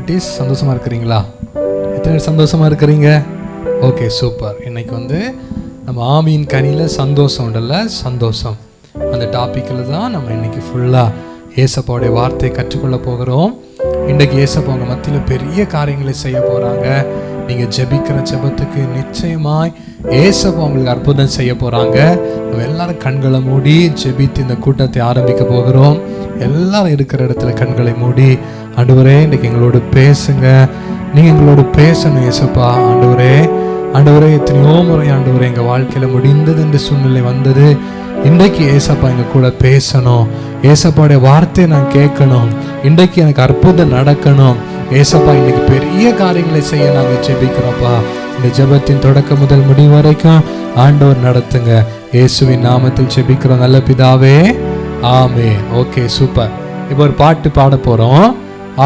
குட்டீஸ் சந்தோஷமாக இருக்கிறீங்களா? எத்தனை பேர் சந்தோஷமாக இருக்கிறீங்க? Okay, super. இன்னைக்கு நம்ம ஆவியின் கனியில் சந்தோஷம் உண்டல்ல, சந்தோஷம் அந்த டாப்பிக்கில் தான் நம்ம இன்னைக்கு ஃபுல்லாக ஏசப்பாவுடைய வார்த்தையை கற்றுக்கொள்ள போகிறோம். இன்றைக்கு ஏசப்பா உங்கள் மத்தியில் பெரிய காரியங்களை செய்ய போகிறாங்க. நீங்கள் ஜெபிக்கிற ஜெபத்துக்கு நிச்சயமாய் ஏசப்பா உங்களுக்கு அற்புதம் செய்ய போகிறாங்க. நம்ம எல்லாரும் கண்களை மூடி ஜெபித்து இந்த கூட்டத்தை ஆரம்பிக்க போகிறோம். எல்லாரும் இருக்கிற இடத்துல கண்களை மூடி, ஆண்டவரே இன்றைக்கு எங்களோடு பேசுங்க, நீங்கள் எங்களோடு பேசணும் ஏசப்பா. ஆண்டவரே எத்தனையோ முறை ஆண்டவரே எங்கள் வாழ்க்கையில் முடிந்தது இந்த சூழ்நிலை வந்தது. இன்றைக்கு ஏசப்பா எங்கள் கூட பேசணும். ஏசப்பாவுடைய வார்த்தையை நான் கேட்கணும். இன்றைக்கு எனக்கு அற்புதம் நடக்கணும். ஏசப்பா இன்னைக்கு பெரிய காரியங்களை செய்ய நாங்கள் ஜெபிக்கிறோம்ப்பா. இந்த ஜெபத்தின் தொடக்கம் முதல் முடிவு வரைக்கும் ஆண்டவர் நடத்துங்க. இயேசுவின் நாமத்தில் ஜெபிக்கிறோம் நல்ல பிதாவே, ஆமென். Okay, super. இப்போ ஒரு பாட்டு பாட போகிறோம்.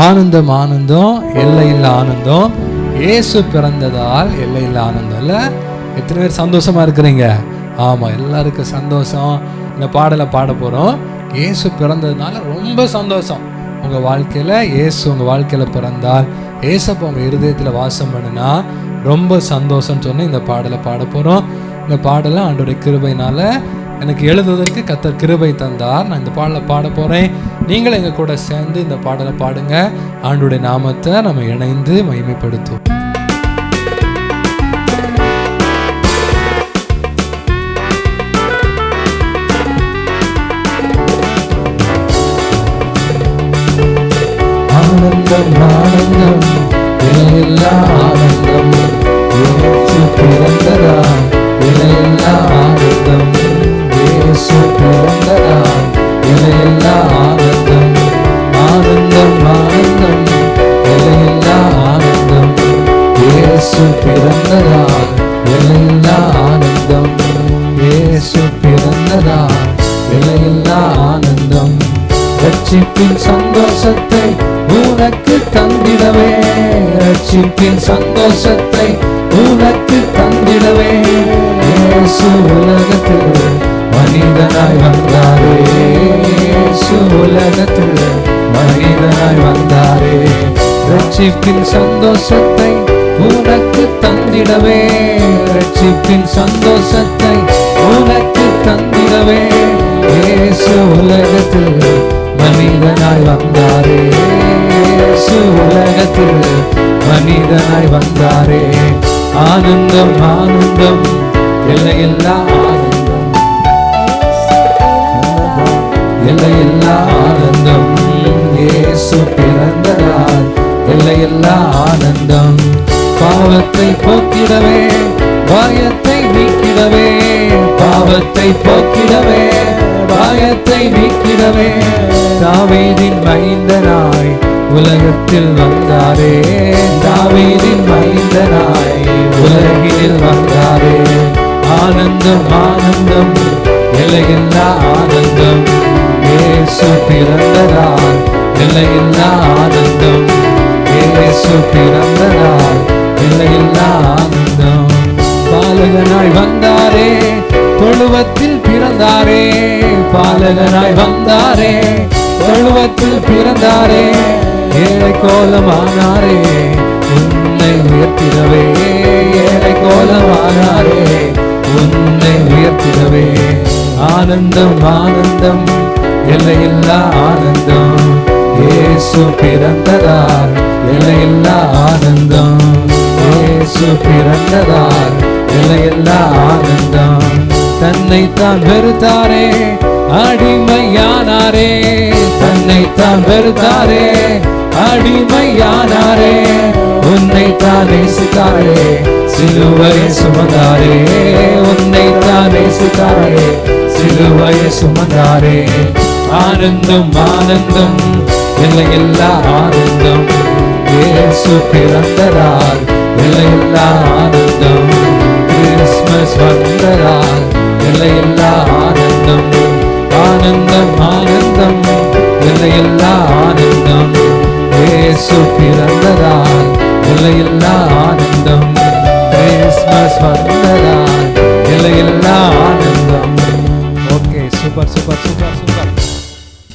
ஆனந்தம் ஆனந்தம் எல்லையில்லா ஆனந்தம், இயேசு பிறந்ததால் எல்லையில்லா ஆனந்தம். இல்லை, எத்தனை பேர் சந்தோஷமா இருக்கிறீங்க? ஆமாம், எல்லாருக்கும் சந்தோஷம். இந்த பாடலை பாட போகிறோம். இயேசு பிறந்ததுனால ரொம்ப சந்தோஷம். உங்கள் வாழ்க்கையில் இயேசு உங்கள் வாழ்க்கையில் பிறந்தால், ஏசப்பா உங்கள் இருதயத்தில் வாசம் பண்ணுனா ரொம்ப சந்தோஷம்னு சொன்ன இந்த பாடலை பாட போகிறோம். இந்த பாடலை ஆண்டோடைய கிருபையினால எனக்கு எழுதுவதற்கு கர்த்தர் கிருபை தந்தார். நான் இந்த பாடலை பாட போகிறேன். நீங்களும் எங்கள் கூட சேர்ந்து இந்த பாடலை பாடுங்க. ஆண்டோடைய நாமத்தை நம்ம இணைந்து மகிமைப்படுத்துவோம். ஆனந்தம் ஆனந்தம் இலையில்லா ஆனந்தம், இயேசு பிறந்ததால் இலையில்லா ஆனந்தம், இயேசு பிறந்ததால் இலையில்லா ஆனந்தம். ஆனந்தம் ஆனந்தம் இலையில்லா ஆனந்தம், இயேசு பிறந்ததால் இலையில்லா ஆனந்தம், இயேசு பிறந்ததால் இலையில்லா ஆனந்தம். ரட்சிப்பின் சந்தோஷத்தை உனக்கு தந்திடவே, ரட்சிப்பின் சந்தோஷத்தை உனக்கு தந்திடவே, இயேசு உலகத்தில் மனிதனாய் வந்தாரே, இயேசு உலகத்தில் மனிதனாய் வந்தாரே. ரட்சிப்பின் சந்தோஷத்தை உனக்கு தந்திடவே, ரட்சிப்பின் சந்தோஷத்தை உனக்கு தந்திடவே, இயேசு உலகத்தில் மனிதனாய் வந்தாரே, இயேசு உலகத்தில் மனிதனாய் வந்தாரே. ஆனந்தம் ஆனந்தம் எல்லையில்லா ஆனந்தம், எல்லையில்லா ஆனந்தம், இயேசு பிறந்ததால் எல்லையில்லா ஆனந்தம். பாவத்தை போக்கிடவே பயத்தை நீக்கிடவே, பாவத்தை போக்கிடவே பயத்தை நீக்கிடவே, தாவீதின் மைந்தனாய் உலகத்தில் வந்தாரே, தாவீதின் மைந்தனாய் உலகில் வந்தாரே. ஆனந்தம் ஆனந்தம் எல்லையில்லா ஆனந்தம், இயேசு பிறந்ததால் எல்லையில்லா ஆனந்தம், இயேசு பிறந்ததால் எல்லையில்லா ஆனந்தம். பாலகனாய் வந்தாரே, தொழுவத்தில் பிறந்தாரே, பாலகனாய் வந்தாரே, தொழுவத்தில் பிறந்தாரே. ஏழை கோலமானாரே, உன்னை உயர்த்திடவே, ஏழை கோலமானாரே, உன்னை உயர்த்திடவே. ஆனந்தம் ஆனந்தம் எல்லையில்லா ஆனந்தம், இயேசு பிறந்ததால் எல்லையில்லா ஆனந்தம், இயேசு பிறந்ததால் எல்லையில்லா ஆனந்தம். தன்னைத்தான் வெறுத்தாரே, அடிமையானாரே, தன்னைத்தான் வெறுத்தாரே, அடிமையானாரே. உன்னைத்தான் நேசித்தாரே, சிலுவையை சுமந்தாரே, உன்னைத்தான் நேசித்தாரே, சிலுவையை சுமந்தாரே. ஆனந்தம் ஆனந்தம் எல்லையில்லா ஆனந்தம், இயேசு பிறந்ததால் எல்லையில்லா ஆனந்தம், கிறிஸ்மஸ் வந்ததால் எல்லையில்லா ஆனந்தம். ஆனந்தம் ஆனந்தம் எல்லையில்லா ஆனந்தம், இயேசு பிறந்ததால் எல்லையில்லா ஆனந்தம், கிறிஸ்மஸ் வந்ததால் எல்லையில்லா ஆனந்தம். Okay, super super super super.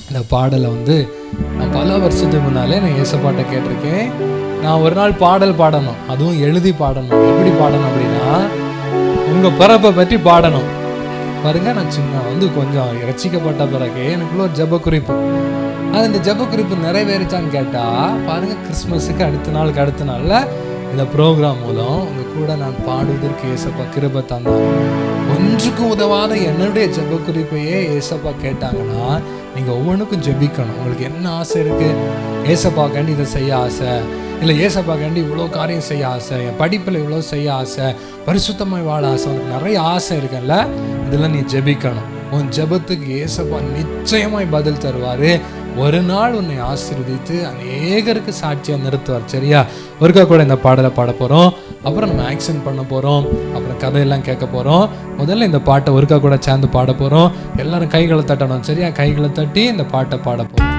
இந்த பாடலை நான் பல வருஷத்துக்கு முன்னாலே நான் ஏசப்பாட்ட கேட்டிருக்கேன். நான் ஒரு நாள் பாடல் பாடணும், அதுவும் எழுதி பாடணும். எப்படி பாடணும் அப்படின்னா, உங்கள் பிறப்பை பற்றி பாடணும். பாருங்க, நான் சின்ன கொஞ்சம் ரசிக்கப்பட்ட பிறகு எனக்குள்ள ஒரு ஜெப குறிப்பு. அது இந்த ஜெப குறிப்பு நிறைவேறிச்சான்னு கேட்டால் பாருங்க, கிறிஸ்மஸுக்கு அடுத்த நாளில் இந்த ப்ரோக்ராம் மூலம் உங்கள் கூட நான் பாடுவதற்கு ஏசப்பா கிருபை தந்தாங்க. ஒன்றுக்கும் உதவாத என்னுடைய ஜெப குறிப்பையே ஏசப்பா கேட்டாங்கன்னா, நீங்கள் ஒவ்வொன்றுக்கும் ஜெபிக்கணும். உங்களுக்கு என்ன ஆசை இருக்குது? ஏசப்பாக்காண்டி இதை செய்ய ஆசை, இல்லை ஏசப்பாக்காண்டி இவ்வளோ காரியம் செய்ய ஆசை, என் படிப்பில் இவ்வளோ செய்ய ஆசை, பரிசுத்தமாய் வாழ ஆசை, உனக்கு நிறைய ஆசை இருக்குல்ல, இதெல்லாம் நீ ஜெபிக்கணும். உன் ஜெபத்துக்கு ஏசப்பா நிச்சயமாய் பதில் தருவார். ஒரு நாள் உன்னை ஆசீர்வதித்து அநேகருக்கு சாட்சியாக நிறுத்துவார். சரியா? ஒருக்கா கூட இந்த பாடலை பாட போகிறோம், அப்புறம் நம்ம ஆக்ஷன் பண்ண போகிறோம், அப்புறம் கதையெல்லாம் கேட்க போகிறோம். முதல்ல இந்த பாட்டை ஒருக்கா கூட சேர்ந்து பாட போகிறோம். எல்லாரும் கைகளை தட்டணும். சரியா? கைகளை தட்டி இந்த பாட்டை பாட போகிறோம்.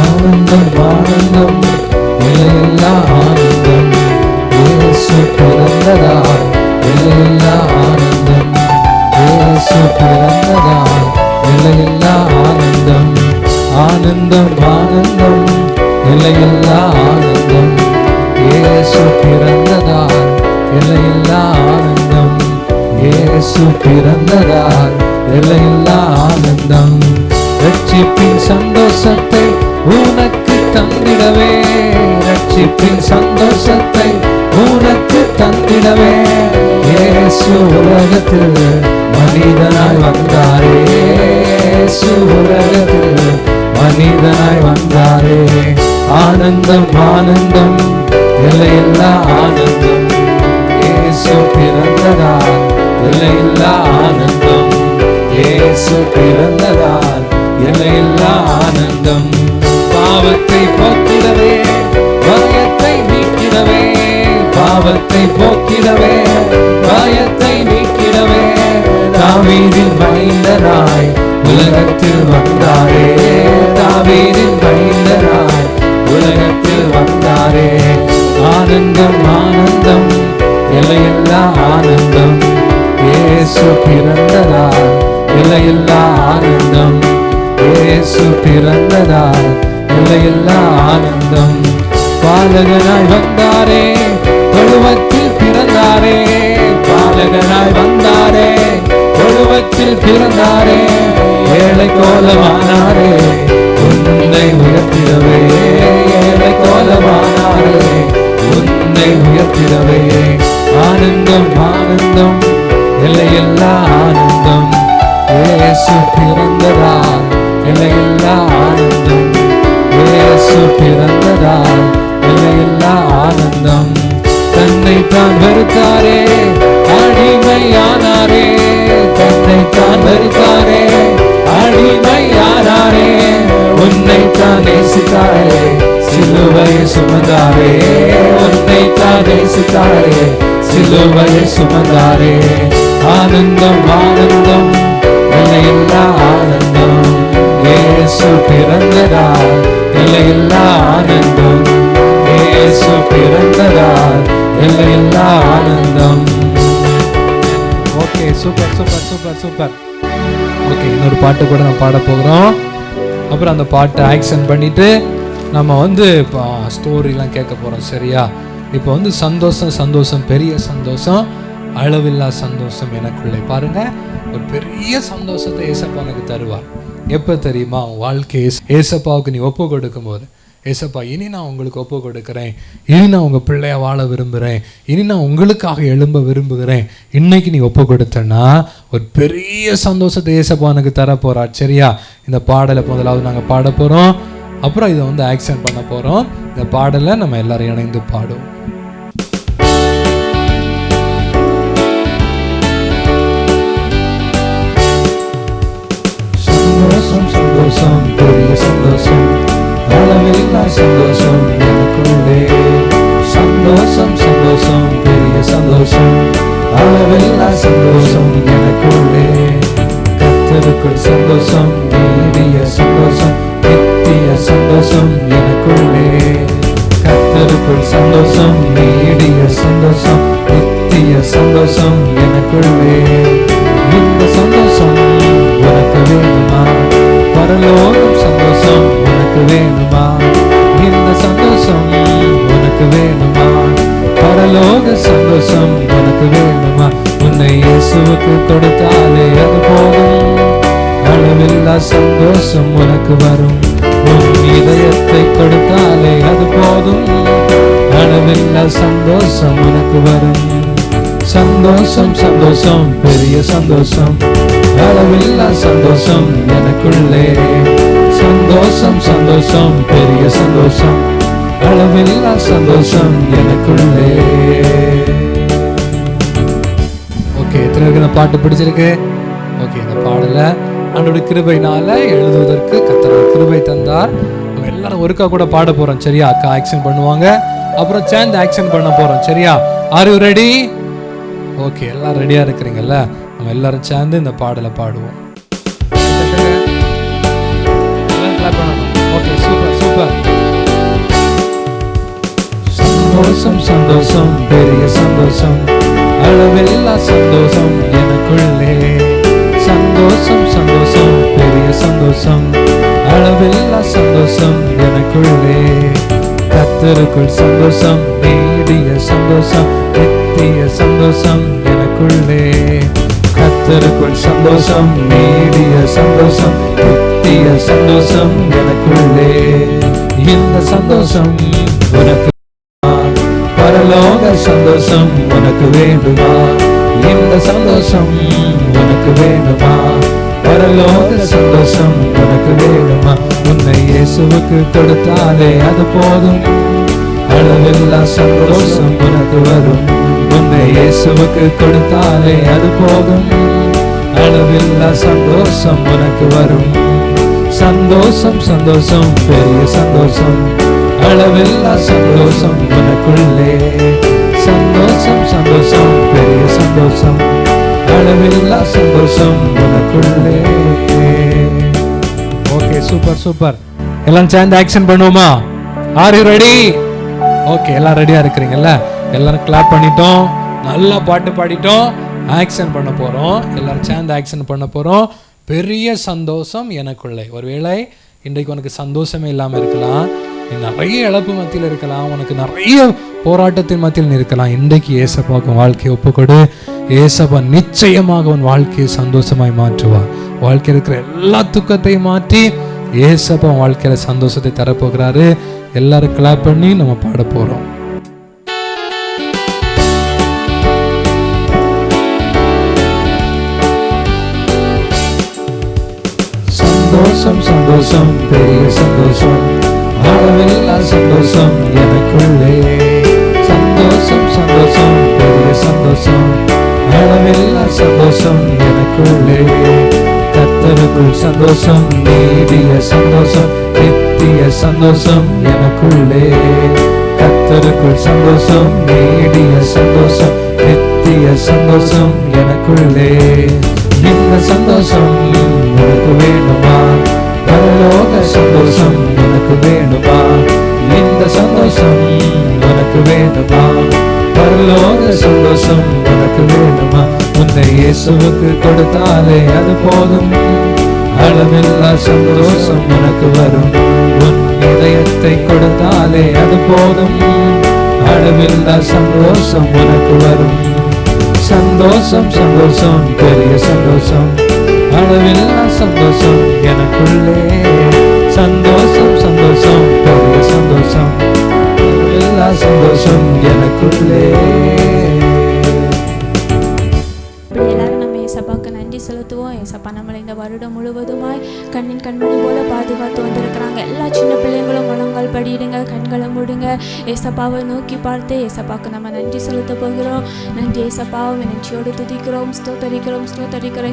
ஆனந்தம் ஆனந்தம் எல்லையில்லா ஆனந்தம், இயேசு பிறந்ததால் எல்லையில்லா ஆனந்தம், இயேசு பிறந்ததால் எல்லையில்லா ஆனந்தம். ஆனந்தம் ஆனந்தம் எல்லையில்லா ஆனந்தம், இயேசு பிறந்ததால் எல்லையில்லா ஆனந்தம், இயேசு பிறந்ததால் எல்லையில்லா ஆனந்தம். ரட்சிப்பின் சந்தோஷத்தை உனக்கு தந்திடவே, ரட்சிப்பின் சந்தோஷத்தை உனக்கு தந்திடவே, இயேசு உலகத்தில் மனிதனாய் வந்தாரே, இயேசு உலகத்தில் மனிதனாய் வந்தாரே. ஆனந்தம் ஆனந்தம் எல்லையில்லா ஆனந்தம், இயேசு பிறந்ததால் எல்லையில்லா ஆனந்தம், இயேசு பிறந்ததால் எல்லையில்லா ஆனந்தம். பாவத்தை போக்கிடவே, பயத்தை நீக்கிடவே, பாவத்தை போக்கிடவே, பயத்தை நீக்கிடவே, தாவீதின் மைந்தனாய் உலகத்தில் வந்தாரே, தாவீதின் மைந்தனாய் உலகத்தில் வந்தாரே. ஆனந்தம் ஆனந்தம் எல்லையில்லா ஆனந்தம், இயேசு பிறந்ததால் எல்லையில்லா ஆனந்தம், இயேசு பிறந்ததால் எல்லையில்லா ஆனந்தம். பாலகனாய் வந்தாரே, தொழுவத்தில் பிறந்தாரே, பாலகனாய் வந்தாரே, தொழுவத்தில் பிறந்தாரே, ஏழை கோலமானாரே, உன்னை உயர்த்திடவே, ஏழை கோலமானாரே, உன்னை உயர்த்திடவே. ஆனந்தம் ஆனந்தம் எல்லையில்லா ஆனந்தம், இயேசு பிறந்ததால் எல்லையில்லா ஆனந்தம், இயேசு பிறந்ததால் எல்லையில்லா ஆனந்தம். தன்னை தான் வெறுத்தாரே, அடிமையானாரே, தன்னை தான் வெறுத்தாரே, அடிமையானாரே, உன்னை தான் நேசித்தாரே, சிலுவையை சுமந்தாரே, உன்னை தான் நேசித்தாரே, சிலுவையை சுமந்தாரே. ஆனந்தம் ஆனந்தம் எல்லையில்லா ஆனந்தம், இயேசு பிறந்ததால் எல்லையில்லா ஆனந்தம், இயேசு பிறந்ததால் எல்லையில்லா ஆனந்தம். Okay, super super super super. Okay, இன்னொரு பாட்டு கூட நம்ம பாட போகிறோம். அப்புறம் அந்த பாட்டை ஆக்ஷன் பண்ணிட்டு நம்ம ஸ்டோரிலாம் கேட்க போகிறோம். சரியா? இப்போ சந்தோஷம் சந்தோஷம், பெரிய சந்தோஷம், அளவில்லா சந்தோஷம் எனக்குள்ளே. பாருங்க, ஒரு பெரிய சந்தோஷத்தை ஏசப்பா எனக்கு தருவார். எப்போ தெரியுமா? வாழ்க்கை ஏசப்பாவுக்கு நீ ஒப்பு கொடுக்கும் போது, ஏசப்பா இனி நான் உங்களுக்கு ஒப்பு கொடுக்குறேன், இனி நான் உங்கள் பிள்ளைய வாழ விரும்புகிறேன், இனி நான் உங்களுக்காக எழும்ப விரும்புகிறேன், இன்னைக்கு நீ ஒப்பு கொடுத்தன்னா ஒரு பெரிய சந்தோஷத்தை ஏசப்பா எனக்கு தர போகிறார். சரியா? இந்த பாடலை முதலாவது நாங்கள் பாட போகிறோம், அப்புறம் இதை ஆக்ஷன் பண்ண போகிறோம். இந்த பாடலை நம்ம எல்லாரும் இணைந்து பாடுவோம். சந்தோஷம் சந்தோஷம் பெரிய சந்தோஷம், அளவில்லா சந்தோஷம் எனக்குள்ளே. சந்தோஷம் சந்தோஷம் பெரிய சந்தோஷம், அளவில்லா சந்தோஷம் எனக்குள்ளே. கர்த்தருக்குள் சந்தோஷம், நீடிய சந்தோஷம், நித்திய சந்தோஷம் எனக்குள்ளே. கர்த்தருக்குள் சந்தோஷம், நீடிய சந்தோஷம், நித்திய சந்தோஷம் எனக்குள்ளே. இந்த சந்தோஷம் உனக்கு வேணுமா? பரலோகம் சந்தோஷம் உனக்கு வேணுமா? இந்த சந்தோஷம் உனக்கு வேணுமா? பரலோக சந்தோஷம் உனக்கு வேணுமா? உன்னை இயேசுவுக்கு கொடுத்தாலே அது போதும். அளவில்லா சந்தோஷம் உனக்கு வரும். உன் இதயத்தை கொடுத்தாலே அது போதும். அளவில்லா சந்தோஷம் உனக்கு வரும். சந்தோஷம் சந்தோஷம் பெரிய சந்தோஷம். அளவில்லா சந்தோஷம் எனக்குள்ளே. சந்தோஷம் சந்தோஷம் பெரிய சந்தோஷம். அளவில்லா சந்தோஷம் எனக்குள்ளே. ஓகே, எத்தனை பேருக்கு இந்த பாட்டு பிடிச்சிருக்கு? ஓகே, இந்த பாடல ஆண்டவருடைய கிருபையினால எழுதுவதற்கு கர்த்தர் கிருபை தந்தார். நம்ம எல்லாரும் ஒருக்கா கூட பாட போறோம், சரியா? அக்கா ஆக்ஷன் பண்ணுவாங்க, அப்புறம் சேர்ந்து ஆக்ஷன் பண்ண போறோம், சரியா? Are you ready? ஓகே, எல்லாரும் ரெடியா இருக்கிறீங்கல்ல? நம்ம எல்லாரும் சேர்ந்து இந்த பாடலை பாடுவோம். Okay, super super. சந்தோஷம் சந்தோஷம் பெரிய சந்தோஷம். அளவில்லா சந்தோஷம் எனக்குள்ளே. சந்தோஷம் சந்தோஷம் பெரிய சந்தோஷம். அளவில்லா சந்தோஷம் எனக்குள்ளே. கர்த்தருக்குள் சந்தோஷம், நீடிய சந்தோஷம், நித்திய சந்தோஷம் எனக்குள்ளே. கர்த்தருக்குள் சந்தோஷம், நீடிய சந்தோஷம், நித்திய சந்தோஷம் எனக்குள்ளே. இந்த சந்தோஷம் உனக்கு, பரலோக சந்தோஷம் உனக்கு வேண்டுமா? இந்த சந்தோஷம் உனக்கு வேண்டுமா? பரலோக சந்தோஷம் உனக்கு வேண்டுமா? உன்னை இயேசுவுக்கு கொடுத்தாலே அது போதும். அளவில்லா சந்தோஷம் உனக்கு வரும். உன்னை இயேசுவுக்கு கொடுத்தாலே அது போதும். அளவில்லா சந்தோஷம் உனக்கு வரும். சந்தோஷம் சந்தோஷம் பெரிய சந்தோஷம். அளவில்லா சந்தோஷம் உனக்குள்ளே. சந்தோஷம் சந்தோஷம் பெரிய சந்தோஷம். அளவில்லா சந்தோஷம் உனக்குள்ளே. Okay, super super. எல்லாம் சேர்ந்து ஆக்ஷன் பண்ணுவோமா? Are you ready? ஓகே, எல்லாம் ரெடியா இருக்கிறீங்கல்ல? எல்லாரும் கிளாப் பண்ணிட்டோம், நல்லா பாட்டு பாடிட்டோம், ஆக்ஷன் பண்ண போறோம். எல்லாரும் சேர்ந்து ஆக்ஷன் பண்ண போறோம். பெரிய சந்தோஷம் எனக்குள்ளே. ஒருவேளை இன்றைக்கு உனக்கு சந்தோஷமே இல்லாமல் இருக்கலாம், நிறைய இழப்பு மத்தியில் இருக்கலாம், உனக்கு நிறைய போராட்டத்தின் மத்தியில் இருக்கலாம். இன்றைக்கு ஏசப்பாவுக்கு வாழ்க்கையை ஒப்புக்கொடு. ஏசப்பா நிச்சயமாக உன் வாழ்க்கையை சந்தோஷமாய் மாற்றுவார். வாழ்க்கையில் இருக்கிற எல்லா துக்கத்தையும் மாற்றி ஏசப்பா வாழ்க்கையில சந்தோஷத்தை தரப்போகிறாரு. எல்லாரும் கிளாப் பண்ணி நம்ம பாட போறோம். சந்தோஷம் சந்தோஷம் பெரிய சந்தோஷம். அளவில்லா சந்தோஷம் எனக்குள்ளே. சந்தோஷம் சந்தோஷம் பெரிய சந்தோஷம். அளவில்லா சந்தோஷம் எனக்குள்ளே. கர்த்தருக்குள் சந்தோஷம், நீடிய சந்தோஷம், நித்திய சந்தோஷம் எனக்குள்ளே. கர்த்தருக்குள் சந்தோஷம், நீடிய சந்தோஷம், நித்திய சந்தோஷம் எனக்குள்ளே. இந்த சந்தோஷம் உனக்கு வேணுமா? பரலோக சந்தோஷம் உனக்கு வேணுமா? இந்த சந்தோஷம் உனக்கு வேணுமா? பரலோக சந்தோஷம் உனக்கு வேணுமா? உன்னை இயேசுவுக்கு கொடுத்தாலே அது போதும். அளவில்லா சந்தோஷம் உனக்கு வரும். உன் இதயத்தை கொடுத்தாலே அது போதும். அளவில்லா சந்தோஷம் உனக்கு வரும். சந்தோஷம் சந்தோஷம் பெரிய சந்தோஷம். அளவில்லா சந்தோஷம் எனக்குள்ளே. சந்தோஷம் சந்தோஷம் பெரிய சந்தோஷம். அளவில்லா சந்தோஷம் எனக்குள்ளே. செலுத்துவோம். ஏசப்பா நம்மளை இந்த வருடம் முழுவதுமாய் கண்ணின் கண்மணி போல பாதுகாத்து வந்திருக்கிறாங்க. எல்லா சின்ன பிள்ளைங்களும் முழங்கால் படியிடுங்க, கண்களை மூடுங்க. ஏசப்பாவை நோக்கி பார்த்து ஏசப்பாவுக்கு நம்ம நன்றி செலுத்த போகிறோம். நன்றி ஏசப்பாவை நன்றியோடு துதிக்கிறோம், ஸ்தோத்தரிக்கிறோம்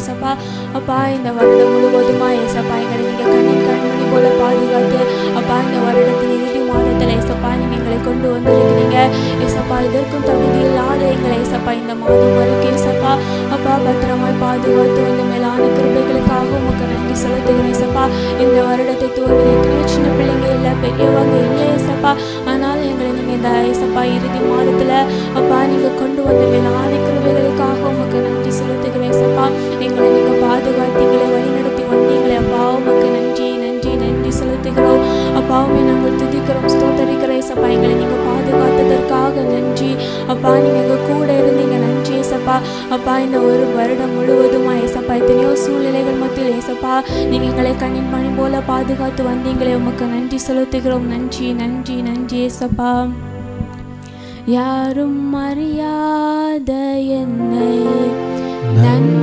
ஏசப்பா. அப்பா, இந்த வருடம் முழுவதுமாய் ஏசப்பா எங்களை நீங்கள் கண்ணின் கண்மணி போல பாதுகாத்து அப்பா இந்த வருடத்தின் இறுதி மாதத்தில் ஏசப்பா நீங்கள் எங்களை கொண்டு வந்திருக்கிறீங்க. ஏசப்பா, இதற்கும் தகுதி இல்லாத எங்களை ஏசப்பா இந்த மாதம் வரைக்கும் ஏசப்பா அப்பா பத்திரமாய் பாதுகாத்து வந்த மேலான கிருபைகளுக்காக உமக்கு நன்றி செலுத்துகிறேன் ஏசப்பா. இந்த வருடத்தை துவங்கின சின்ன பிள்ளைங்க இல்லை, பெரியவங்க இல்லை ஏசப்பா. ஆனால் எங்களை நீங்கள் இந்த ஏசப்பா இறுதி மாதத்தில் அப்பா நீங்கள் கொண்டு வந்த மேலான கிருபைகளுக்காக உமக்கு நன்றி செலுத்துகிறேன் ஏசப்பா. எங்களை நீங்கள் பாதுகாத்தீங்களே, வழி நடத்தி வந்தீங்களே அப்பா, உமக்கு நன்றி நன்றி நன்றி செலுத்துகிறோம் அப்பாவுமே. நாங்கள் துதிக்கிறோம், ஸ்தோத்தரிக்கிறோம் ஏசப்பா. எங்களை நீங்கள் பாதுகாத்ததற்காக நன்றி அப்பா. நீங்கள் எங்கள் கூட இருந்தீங்க, நன்றி ஏசப்பா. அப்பா இந்த ஒரு வருடம் முழுவதுமா ஏசப்பா எத்தனையோ சூழ்நிலைகள் மத்தியில் ஏசப்பா நீங்கள் எங்களை கண்ணின் மணி போல பாதுகாத்து வந்தீங்களே, உமக்கு நன்றி செலுத்துகிறோம். நன்றி நன்றி நன்றி ஏசப்பா. யாரும் அறியாத என்னை நன்றாயறிந்து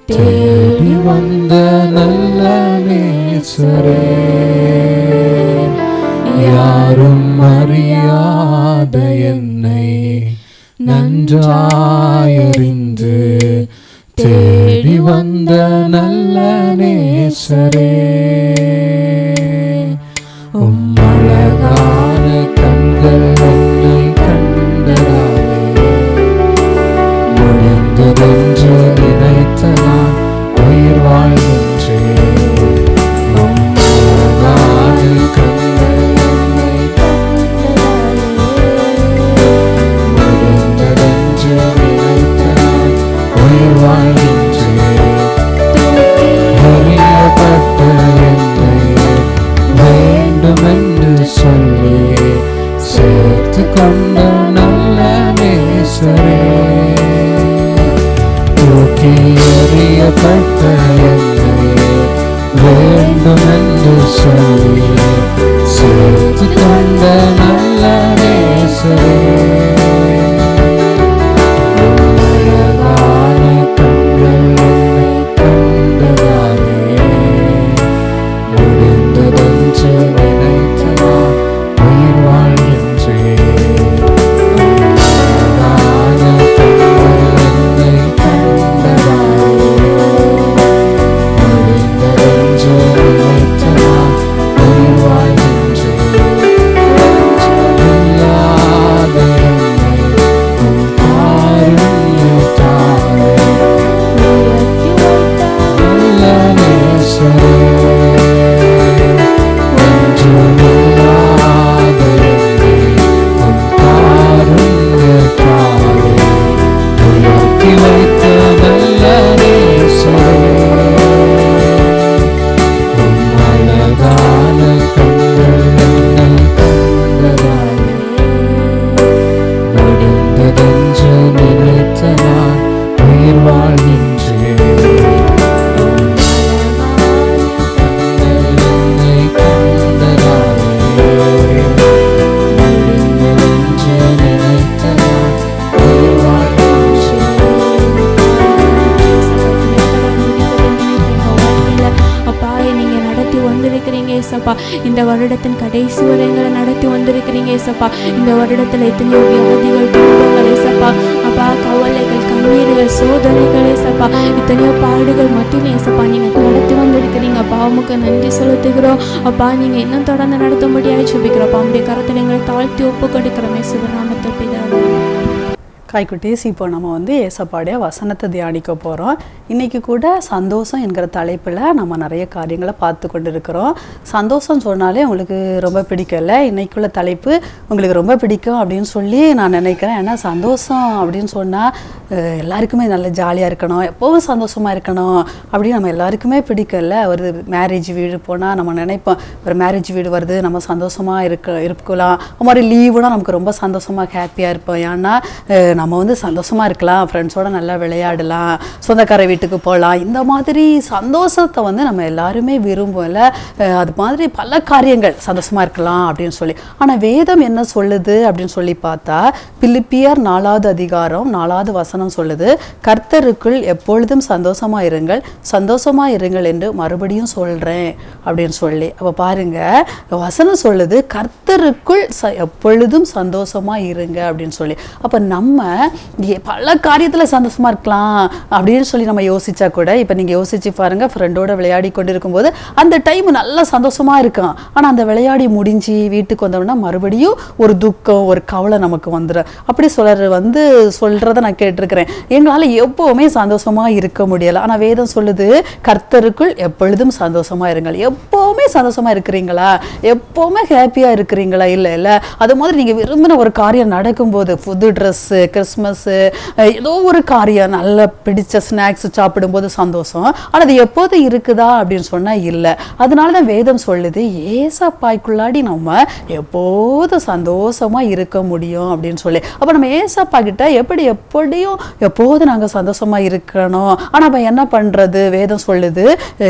தேடி வந்த நல்ல நேசரே, யாரும் அறியாத என்னை நன்றாயறிந்து தேடி வந்த நல்ல நேசரே, அழகான கண்கள் என்னை கண்டதாலே முடிந்ததென்று நினைத்த நான் உயிர் வாழ்கின்றேன். அழகான கண்கள் என்னை முடிந்ததென்று நினைத்த நான் உயிர் வாழ்கின்றேன். அறியப்பட்ட என்னை வேண்டுமென்று சொல்லி சேர்த்து கொண்ட நல்ல நேசரே, தூக்கி எறியப்பட்ட என்னை வேண்டுமென்று சொல்லி சேர்த்து கொண்ட நல்ல நேசரே, அழகான கண்கள் என்னை கண்டதாலே முடிந்ததென்று நினைத்த நான் உயிர் வாழ்கின்றேன். அழகான கண்கள் என்னை கண்டதாலே முடிந்ததென்று நினைத்த நான் உயிர் வாழ்கின்றேன். இல்லாத என்னை உம் காருண்யத்தாலே நல்ல நேசரே, ஒன்றுமில்லாத என்னை உம் காருண்யத்தாலே உயர்த்தி வைத்த நல்ல நேசரே, உம் அழகான கண்கள் என்னை கண்டதாலே முடிந்ததென்று நினைத்த நான் உயிர் வாழ்கின்றேன். என்னை கண்டதாலே முடிந்ததென்று நினைத்த நான் உயிர் வாழ்கின்றேன். அப்பா நீங்க நடத்தி வந்திருக்கிறீங்க ஏசப்பா. இந்த வருடத்தின் கடைசி வரை எங்களை நடத்தி வந்திருக்கிறீங்க ஏசப்பா. இந்த வருடத்தில் எத்தனையோ வியாதிகள், துன்பங்கள் ஏசப்பா, அப்பா கவலைகள், கண்ணீர்கள், சோதனைகள் ஏசப்பா, இத்தனையோ பாடுகள் மட்டும் ஏசப்பா நீங்க நடத்தி வந்திருக்கிறீங்க அப்பா. உமக்கு நன்றி செலுத்துகிறோம் அப்பா. நீங்க இன்னும் தொடர்ந்து நடத்தும்படியாக ஜெபிக்கிறோம். உங்களுடைய கரத்தில் எங்களை தாழ்த்தி ஒப்பு கொடுக்கிறோம் இயேசுவின் நாமத்தில் பிதாவே. காய்க்குட்டீஸ், இப்போ நம்ம ஏசப்பாடைய வசனத்தை தியானிக்க போகிறோம். இன்றைக்கி கூட சந்தோஷம் என்கிற தலைப்பில் நம்ம நிறைய காரியங்களை பார்த்து கொண்டு இருக்கிறோம். சந்தோஷம் சொன்னாலே உங்களுக்கு ரொம்ப பிடிக்கல, இன்றைக்குள்ள தலைப்பு உங்களுக்கு ரொம்ப பிடிக்கும் அப்படின்னு சொல்லி நான் நினைக்கிறேன். ஏன்னா சந்தோஷம் அப்படின்னு சொன்னால் எல்லாருக்குமே நல்ல ஜாலியாக இருக்கணும், எப்போவும் சந்தோஷமாக இருக்கணும் அப்படின்னு நம்ம எல்லாருக்குமே பிடிக்கல. ஒரு மேரேஜ் வீடு போனால் நம்ம நினைப்போம், ஒரு மேரேஜ் வீடு வருது, நம்ம சந்தோஷமாக இருக்கலாம். அது மாதிரி லீவுனா நமக்கு ரொம்ப சந்தோஷமாக ஹாப்பியாக இருப்போம். ஏன்னா நம்ம சந்தோஷமாக இருக்கலாம், ஃப்ரெண்ட்ஸோடு நல்லா விளையாடலாம், சொந்தக்கார வீட்டுக்கு போகலாம். இந்த மாதிரி சந்தோஷத்தை நம்ம எல்லாருமே விரும்பும்ல. அது மாதிரி பல காரியங்கள் சந்தோஷமாக இருக்கலாம் அப்படின்னு சொல்லி. ஆனால் வேதம் என்ன சொல்லுது அப்படின்னு சொல்லி பார்த்தா, பிலிப்பியர் 4வது அதிகாரம் 4வது வசனம் சொல்லுது, கர்த்தருக்குள் எப்பொழுதும் சந்தோஷமாக இருங்கள் என்று மறுபடியும் சொல்கிறேன் அப்படின்னு சொல்லி. அப்போ பாருங்க, வசனம் சொல்லுது கர்த்தருக்குள் எப்பொழுதும் சந்தோஷமாக இருங்க அப்படின்னு சொல்லி. அப்போ நம்ம பல காரியத்தில் சந்தோஷமாக இருக்கலாம் அப்படின்னு சொல்லி நம்ம யோசிச்சா கூட, இப்போ நீங்கள் யோசிச்சு பாருங்க, ஃப்ரெண்டோட விளையாடி கொண்டு இருக்கும்போது அந்த டைம் நல்லா சந்தோஷமாக இருக்கும். ஆனால் அந்த விளையாடி முடிஞ்சு வீட்டுக்கு வந்தோம்னா மறுபடியும் ஒரு துக்கம், ஒரு கவலை நமக்கு வந்துடும். அப்படி சொல்கிறத நான் கேட்டிருக்கேன். இருக்கிறேன், எங்களால் எப்போவுமே சந்தோஷமா இருக்க முடியலை. ஆனால் வேதம் சொல்லுது, கர்த்தருக்குள் எப்பொழுதும் சந்தோஷமா இருங்கள். எப்போவுமே சந்தோஷமா இருக்கிறீங்களா? எப்போவுமே ஹாப்பியாக இருக்கிறீங்களா? இல்லை இல்லை. அது மாதிரி நீங்கள் விரும்பின ஒரு காரியம் நடக்கும்போது, புது ட்ரெஸ்ஸு, கிறிஸ்மஸ்ஸு, ஏதோ ஒரு காரியம், நல்லா பிடிச்ச ஸ்நாக்ஸ் சாப்பிடும்போது சந்தோஷம். ஆனால் அது எப்போது இருக்குதா அப்படின்னு சொன்னால் இல்லை. அதனால தான் வேதம் சொல்லுது, ஏசப்பாய்க்குள்ளாடி நம்ம எப்போதும் சந்தோஷமா இருக்க முடியும் அப்படின்னு சொல்லி. அப்போ நம்ம ஏசப்பா கிட்ட எப்படியும் எப்போதும் நாங்கள் சந்தோஷமா இருக்கணும். ஆனால் அப்போ என்ன பண்ணுறது? வேதம் சொல்லுது,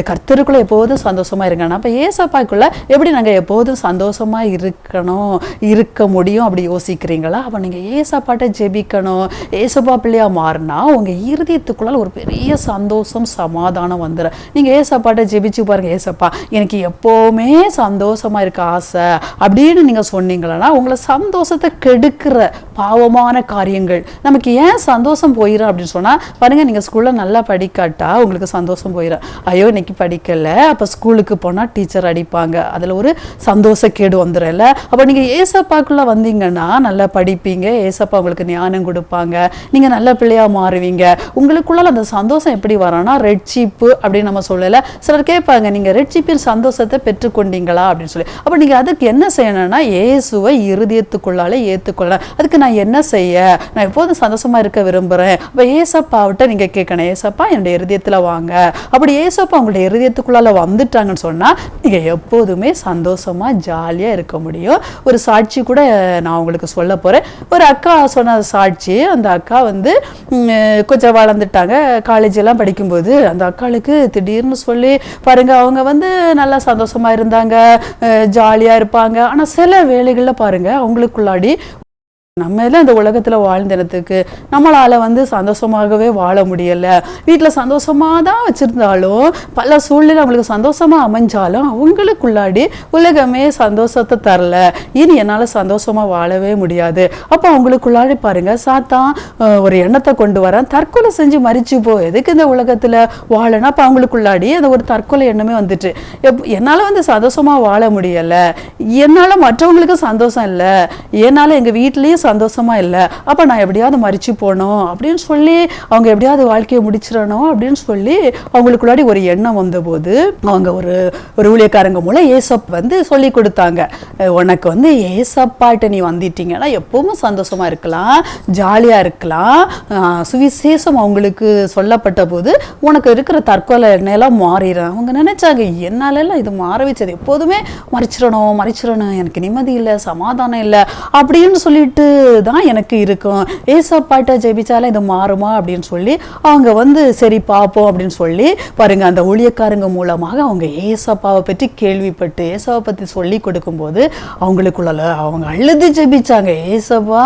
கர்த்தருக்குள்ள எப்போதும் சந்தோஷமா இருக்கணும். அப்போ ஏசப்பாய்க்குள்ள எப்படி நாங்கள் எப்போதும் சந்தோஷமா இருக்கணும், இருக்க முடியும் அப்படி யோசிக்கிறீங்களா? அப்போ நீங்கள் ஏசப்பாட்ட ஜெபிக்கணும். ஏசப்பா பிள்ளையா மாறினா உங்கள் இருதயத்துக்குள்ள ஒரு பெரிய சந்தோஷம், சமாதானம் வந்துடும். நீங்கள் ஏசப்பாட்ட ஜெபிச்சு பாருங்க, ஏசப்பா எனக்கு எப்போவுமே சந்தோஷமா இருக்க ஆசை அப்படின்னு நீங்கள் சொன்னீங்களா, உங்களை சந்தோஷத்தை கெடுக்கிற பாவமான காரியங்கள் நமக்கு ஏன் சந்தோஷம் போயிடும் அப்படின்னு சொன்னால், பாருங்கள், நீங்கள் ஸ்கூலில் நல்லா படிக்காட்டா உங்களுக்கு சந்தோஷம் போயிடும். ஐயோ இன்னைக்கு படிக்கலை, அப்போ ஸ்கூலுக்கு போனால் டீச்சர் அடிப்பாங்க, அதில் ஒரு சந்தோஷக்கேடு வந்துடும்ல. அப்போ நீங்கள் ஏசப்பாக்குள்ளே வந்தீங்கன்னா நல்லா படிப்பீங்க, ஏசப்பா உங்களுக்கு ஞானம் கொடுப்பாங்க, நீங்கள் நல்ல பிள்ளையாக மாறுவீங்க. உங்களுக்குள்ள அந்த சந்தோஷம் எப்படி வரோன்னா, ரெட்சிப்பு அப்படின்னு நம்ம சொல்லலை. சிலர் கேட்பாங்க, நீங்கள் ரெட்சிப்பின் சந்தோஷத்தை பெற்றுக்கொண்டீங்களா அப்படின்னு சொல்லி. அப்போ நீங்கள் அதுக்கு என்ன செய்யணும்னா, இயேசுவை இருதயத்துக்குள்ளாலே ஏற்றுக்கொள்ளணும். அதுக்கு நான் என்ன செய்ய? நான் எப்போதும் சந்தோஷமா இருக்க விரும்புகிறேன். அப்போ ஏசப்பாவிட்ட நீங்கள் கேட்கணும், ஏசப்பா என்னுடைய இருதயத்தில் வாங்க. அப்படி ஏசப்பா உங்களுடைய இருதயத்துக்குள்ளால வந்துட்டாங்கன்னு சொன்னால் நீங்கள் எப்போதுமே சந்தோஷமா ஜாலியாக இருக்க முடியும். ஒரு சாட்சி கூட நான் உங்களுக்கு சொல்ல போகிறேன். ஒரு அக்கா சொன்ன சாட்சி. அந்த அக்கா வந்து கொஞ்சம் வளர்ந்துட்டாங்க. காலேஜ் எல்லாம் படிக்கும்போது அந்த அக்காளுக்கு திடீர்னு சொல்லி பாருங்க, அவங்க வந்து நல்லா சந்தோஷமா இருந்தாங்க, ஜாலியாக இருப்பாங்க. ஆனால் சில வேளைகளில் பாருங்க, அவங்களுக்குள்ளாடி நம்ம எல்லாம் இந்த உலகத்தில் வாழ்ந்தனத்துக்கு நம்மளால் வந்து சந்தோஷமாகவே வாழ முடியலை. வீட்டில் சந்தோஷமாக தான் வச்சுருந்தாலும், பல சூழ்நிலை அவங்களுக்கு சந்தோஷமாக அமைஞ்சாலும் அவங்களுக்குள்ளாடி உலகமே சந்தோஷத்தை தரல. இனி என்னால் சந்தோஷமாக வாழவே முடியாது. அப்போ அவங்களுக்குள்ளாடி பாருங்கள், சாத்தான் ஒரு எண்ணத்தை கொண்டு வரேன், தற்கொலை செஞ்சு மறிச்சு போ, எதுக்கு இந்த உலகத்தில் வாழணும். அப்போ அவங்களுக்குள்ளாடி அந்த ஒரு தற்கொலை எண்ணமே வந்துட்டு, என்னால் வந்து சந்தோஷமாக வாழ முடியலை, என்னால் மற்றவங்களுக்கு சந்தோஷம் இல்லை, என்னால் எங்கள் வீட்லேயும் சந்தோஷமா இல்லை, அப்போ நான் எப்படியாவது மறிச்சு போனோம் அப்படின்னு சொல்லி, அவங்க எப்படியாவது வாழ்க்கையை முடிச்சிடணும் அப்படின்னு சொல்லி அவங்களுக்குள்ளாடி ஒரு எண்ணம் வந்தபோது, அவங்க ஒரு ஊழியக்காரங்க மூலம் ஏசப் வந்து சொல்லி கொடுத்தாங்க, உனக்கு வந்து ஏசப்பாட்ட நீ வந்துட்டீங்கன்னா எப்பவும் சந்தோஷமா இருக்கலாம், ஜாலியா இருக்கலாம். சுவிசேஷம் அவங்களுக்கு சொல்லப்பட்ட போது உனக்கு இருக்கிற தற்கொலை எண்ணெல்லாம் மாறிடும். அவங்க நினைச்சாங்க, என்னாலெல்லாம் இது மாற வச்சது, எப்போதுமே மறிச்சிடணும், எனக்கு நிம்மதி இல்லை, சமாதானம் இல்லை அப்படின்னு சொல்லிட்டு தான் எனக்கு இருக்கும். ஏசப்பாட்ட ஜெபிச்சாலே இது மாறுமா அப்படின்னு சொல்லி அவங்க வந்து சரி பார்ப்போம் அப்படின்னு சொல்லி பாருங்க, அந்த ஊழியக்காரங்க மூலமாக அவங்க ஏசப்பாவை பற்றி கேள்விப்பட்டு ஏசப்பாவை பற்றி சொல்லி கொடுக்கும்போது அவங்களுக்குள்ள அவங்க அழுது ஜெபிச்சாங்க, ஏசப்பா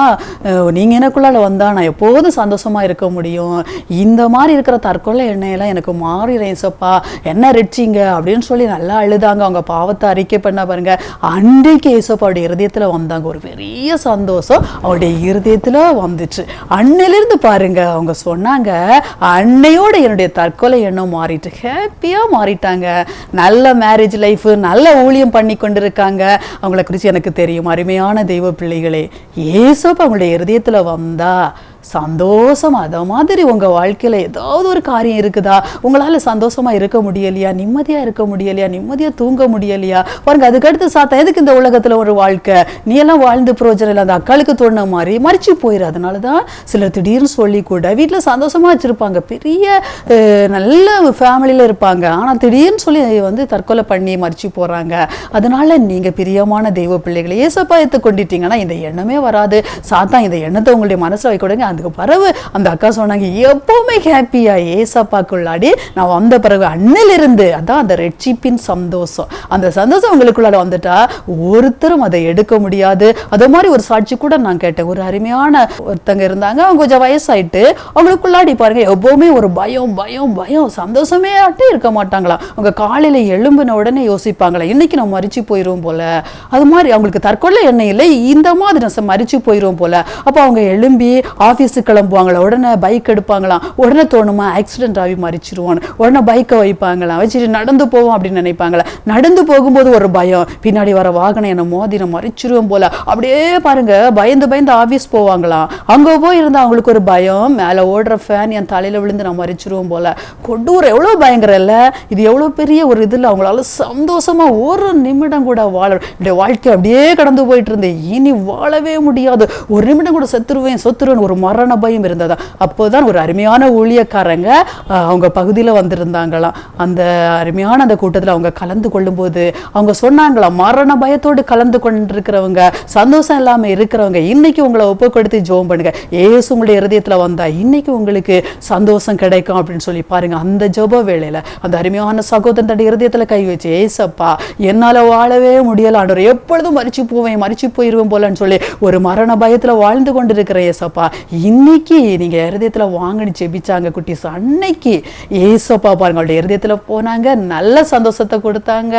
நீங்கள் எனக்குள்ளால வந்தா நான் எப்போதும் சந்தோஷமா இருக்க முடியும், இந்த மாதிரி இருக்கிற தற்கொலை எண்ணெயெல்லாம் எனக்கு மாறிடும், ஏசப்பா என்ன ரெட்சிங்க அப்படின்னு சொல்லி நல்லா அழுதாங்க. அவங்க பாவத்தை அறிக்கை பண்ண பாருங்க, அன்றைக்கு ஏசப்பாவுடைய இருதயத்தில் வந்தாங்க. ஒரு பெரிய சந்தோஷம் அவருடைய இருதயத்தில் வந்துச்சு. அன்னையிலிருந்து பாருங்க, அவங்க சொன்னாங்க, அன்னையோட என்னுடைய தற்கொலை எண்ணம் மாறிட்டு ஹாப்பியாக மாறிட்டாங்க. நல்ல மேரேஜ் லைஃப், நல்ல ஊழியம் பண்ணி கொண்டிருக்காங்க. அவங்கள குறித்து எனக்கு தெரியும். அருமையான தெய்வ பிள்ளைகளே, ஏசப்பா அவங்களுடைய இருதயத்தில் வந்தா சந்தோஷம். அதை மாதிரி உங்கள் வாழ்க்கையில் ஏதாவது ஒரு காரியம் இருக்குதா, உங்களால் சந்தோஷமாக இருக்க முடியலையா, நிம்மதியாக இருக்க முடியலையா, நிம்மதியாக தூங்க முடியலையா, பாருங்க, அதுக்கடுத்து சாத்தா எதுக்கு இந்த உலகத்தில் ஒரு வாழ்க்கை, நீ எல்லாம் வாழ்ந்து பிரோஜனம் இல்லை, அந்த அக்காளுக்கு தோணுன மாதிரி மறிச்சு போயிரு. அதனால தான் சிலர் திடீர்னு சொல்லி கூட வீட்டில் சந்தோஷமாக வச்சுருப்பாங்க, பெரிய நல்ல ஃபேமிலியில் இருப்பாங்க, ஆனால் திடீர்னு சொல்லி வந்து தற்கொலை பண்ணி மறிச்சு போகிறாங்க. அதனால நீங்கள் பிரியமான தெய்வ பிள்ளைகளை ஏசப்பா கொண்டுட்டீங்கன்னா இந்த எண்ணமே வராது. சாத்தா இந்த எண்ணத்தை உங்களுடைய மனசில் வைக்கூடாங்க. அதுக்கு பிறகு அந்த அக்கா சொன்னாங்க, எப்பவுமே ஹாப்பியா ஏசப்பாக்குள்ளாடி நான் வந்த பிறகு அன்னிலிருந்து, அதான் அந்த ரெட்சிப்பின் சந்தோஷம், அந்த சந்தோஷம் உங்களுக்குள்ளாட வந்துட்டா ஒருத்தரும் அதை எடுக்க முடியாது. அதே மாதிரி ஒரு சாட்சி கூட நான் கேட்டேன். ஒரு அருமையான ஒருத்தங்க இருந்தாங்க, அவங்க கொஞ்சம் வயசாயிட்டு அவங்களுக்குள்ளாடி பாருங்க எப்பவுமே ஒரு பயம் பயம் பயம், சந்தோஷமே ஆட்டே இருக்க மாட்டாங்களா. அவங்க காலையில எழும்பின உடனே யோசிப்பாங்களா, இன்னைக்கு நம்ம மறிச்சு போயிடுவோம் போல, அது மாதிரி அவங்களுக்கு தற்கொலை எண்ணெய் இல்லை, இந்த மாதிரி நம்ம மறிச்சு போயிடுவோம் போல. அப்போ அவங்க எழும்பி ஆஃபீஸ் ஆஃபீஸுக்கு கிளம்புவாங்களா, உடனே பைக் எடுப்பாங்களாம், உடனே தோணுமா ஆக்சிடென்ட் ஆகி மறிச்சிருவான், உடனே பைக்கை வைப்பாங்களாம், வச்சுட்டு நடந்து போவோம் அப்படின்னு நினைப்பாங்களா. நடந்து போகும்போது ஒரு பயம், பின்னாடி வர வாகனம் என்ன மோதி நான் மறிச்சிருவோம் போல, அப்படியே பாருங்க பயந்து பயந்து ஆஃபீஸ் போவாங்களாம். அங்கே போய் இருந்தால் அவங்களுக்கு ஒரு பயம், மேலே ஓடுற ஃபேன் என் தலையில் விழுந்து நான் மறிச்சிருவோம் போல. கொடூரம், எவ்வளோ பயங்கரம் இல்லை இது? எவ்வளோ பெரிய ஒரு இதில் அவங்களால சந்தோஷமா ஒரு நிமிடம் கூட வாழ, இப்படி வாழ்க்கை அப்படியே கடந்து போயிட்டு இருந்தேன், இனி வாழவே முடியாது, ஒரு நிமிடம் கூட செத்துருவேன் ஒரு மரண பயம் இருந்ததா. அப்போதான் ஒரு அருமையான ஊழியக்காரங்க அவங்க பகுதியில் வந்திருந்தாங்களாம். அந்த அருமையான அந்த கூட்டத்தில் அவங்க கலந்து கொள்ளும் போது அவங்க சொன்னாங்களாம், மரண பயத்தோடு கலந்து கொண்டிருக்கிறவங்க, சந்தோஷம் இல்லாமல் இருக்கிறவங்க, இன்னைக்கு உங்களை ஒப்பு கொடுத்து ஜெபம் பண்ணுங்க, ஏசு உங்களுடைய இருதயத்தில் வந்தா இன்னைக்கு உங்களுக்கு சந்தோஷம் கிடைக்கும் அப்படின்னு சொல்லி பாருங்க. அந்த ஜெப வேளையில அந்த அருமையான சகோதரன் தன்னுடைய இருதயத்தில் கை வச்சு, ஏசப்பா என்னால வாழவே முடியல ஆண்டவரே, எப்பொழுதும் மறிச்சு போயிருவேன் போலன்னு சொல்லி ஒரு மரண பயத்துல வாழ்ந்து கொண்டிருக்கிற ஏசப்பா இன்னைக்கு நீங்க இருதயத்துல வாங்கன்னு ஜெபிச்சாங்க குட்டீஸ். அன்னைக்கு ஏசப்பா பாருங்க அவருடைய இருதயத்துல போனாங்க, நல்ல சந்தோஷத்தை கொடுத்தாங்க.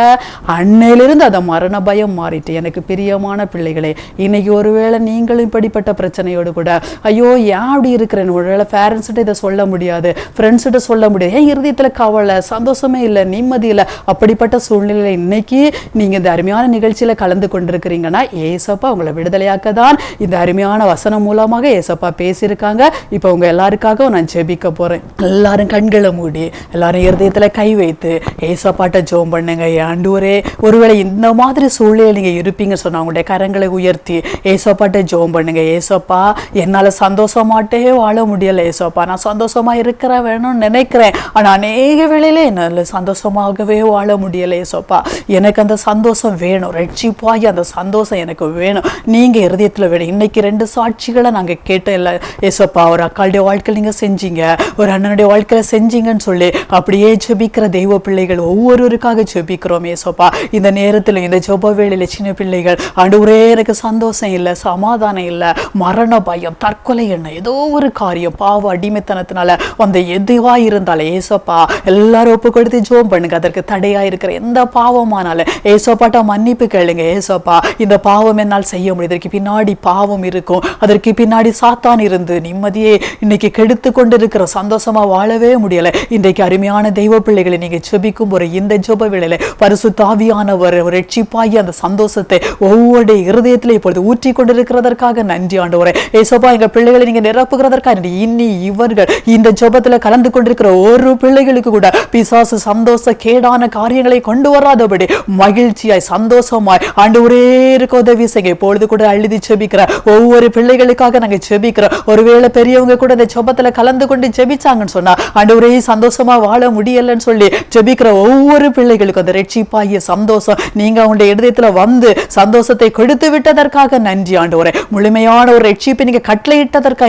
அன்னையிலிருந்து அந்த மரண பயம் மாறிட்டு. எனக்கு பிரியமான பிள்ளைகளே, இன்னைக்கு ஒருவேளை நீங்களும் இப்படிப்பட்ட பிரச்சனையோடு கூட ஐயோ ஏன் அப்படி இருக்கிறேன், ஒருவேளை பேரண்ட்ஸ்கிட்ட இதை சொல்ல முடியாது, ஃப்ரெண்ட்ஸ்கிட்ட சொல்ல முடியாது, ஏன் இருதயத்துல கவலை, சந்தோஷமே இல்லை, நிம்மதி இல்லை, அப்படிப்பட்ட சூழ்நிலையில இன்னைக்கு நீங்க இந்த அருமையான நிகழ்ச்சியில கலந்து கொண்டிருக்கிறீங்கன்னா ஏசப்பா உங்களை விடுதலையாக்க தான் இந்த அருமையான வசனம் மூலமாக ஏசப்பா பேசியிருக்காங்க. இப்போ உங்க எல்லாருக்காக நான் ஜெபிக்க போறேன். எல்லாரும் கண்களை மூடி எல்லாரும் இருதயத்துல கை வைத்து ஏசப்பாட்ட ஜெபம் பண்ணுங்க. ஆண்டவரே, ஒருவேளை இந்த மாதிரி சூழ்நிலையில் நீங்க இருப்பீங்க சொன்னா உங்களுடைய கரங்களை உயர்த்தி ஏசப்பாட்ட ஜெபம் பண்ணுங்க. ஏசப்பா என்னால சந்தோஷமாட்டே வாழ முடியல ஏசப்பா, நான் சந்தோஷமா இருக்கிற வேணும்னு நினைக்கிறேன், ஆனா அநேக வேளையில என்னால சந்தோஷமாகவே வாழ முடியல ஏசப்பா, எனக்கு அந்த சந்தோஷம் வேணும், ரட்சிப்பாகி அந்த சந்தோஷம் எனக்கு வேணும், நீங்க இருதயத்துல வேணும். இன்னைக்கு 2 சாட்சிகளை நாங்க கேட்டோம் இல்லை ஏசப்பா, ஒரு அக்காளுடைய வாழ்க்கையில் நீங்க செஞ்சீங்க, ஒரு அண்ணனுடைய வாழ்க்கையில செஞ்சீங்கன்னு சொல்லி அப்படியே ஜெபிக்கிற தெய்வ பிள்ளைகள் ஒவ்வொருவருக்காக ஜெபிக்கிறோம் ஏசப்பா. இந்த நேரத்தில் இந்த ஜெப வேளையில சின்ன பிள்ளைகள் ஆண்டவரே எனக்கு சந்தோஷம் இல்லை, சமாதானம் இல்லை, மரண பயம், தற்கொலை என்ன ஏதோ ஒரு காரியம், பாவ அடிமைத்தனத்தினால அந்த எதுவா இருந்தாலும் ஏசப்பா எல்லாரும் ஒப்பு கொடுத்து ஜெபம் பண்ணுங்க. அதற்கு தடையா இருக்கிற எந்த பாவமானாலும் ஏசப்பாட்ட மன்னிப்பு கேளுங்க. ஏசப்பா இந்த பாவம் என்னால் செய்ய முடியும், இதற்கு பின்னாடி பாவம் இருக்கும், அதற்கு பின்னாடி சாத்தான் இருந்து நிம்மதியே இன்னைக்கு கெடுத்து கொண்டிருக்கிற, சந்தோஷமா வாழவே முடியல. இன்றைக்கு அருமையான தெய்வ பிள்ளைகளை நீங்க ஜெபிக்கும் ஒரு இந்த ஜெப வேளையில பரிசுத்த ஆவியானவர் ரட்சிப்பாகி அந்த சந்தோஷத்தை ஒவ்வொரு இருதயத்திலே இப்பொழுது ஊற்றி கொண்டிருக்கிறதற்காக நன்றி ஆண்டவரே. ஏசப்பா எங்க பிள்ளைகளை நீங்க நிரப்புகிறதற்காக இன்னி இவர்கள் இந்த ஜெபத்துல கலந்து கொண்டிருக்கிற ஒரு பிள்ளைகளுக்கு கூட பிசாசு சந்தோஷ கேடான காரியங்களை கொண்டு வராதபடி மகிழ்ச்சியாய் சந்தோஷமாய் ஆண்டவரே இருக்க உதவி செய்ய. இப்பொழுது கூட அழுதி ஜெபிக்கிற ஒவ்வொரு பிள்ளைகளுக்காக நாங்க ஜெபிக்கிறோம். ஒருவேளை பெரியவங்க கூட இந்த ஜெபத்துல கலந்து கொண்டு ஜெபிச்சாங்கன்னு சொன்னா ஆண்டவரே சந்தோஷமா வாழ முடியலன்னு சொல்லி ஜெபிக்கிற ஒவ்வொரு பிள்ளைகளுக்கும் அந்த ரட்சிப்பாகிய சந்தோஷம் நீங்க அவங்களுடைய இதயத்துல வந்து சந்தோஷத்தை கொடுத்து விட்டதற்காக நன்றி ஆண்டவரே. முழுமையான ஒரு ரட்சிப்பை நீங்க கட்டளையிட்டதற்காக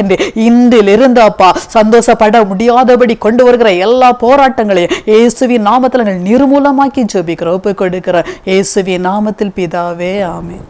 இன்றிலிருந்து அப்பா சந்தோஷப்பட முடியாதபடி கொண்டு வருகிற எல்லா போராட்டங்களையும் இயேசுவின் நாமத்தில் நிர்மூலமாக்கி ஜெபிக்கிறோம், ஒப்பு கொடுக்கிற இயேசுவின் நாமத்தில் பிதாவே, ஆமென்.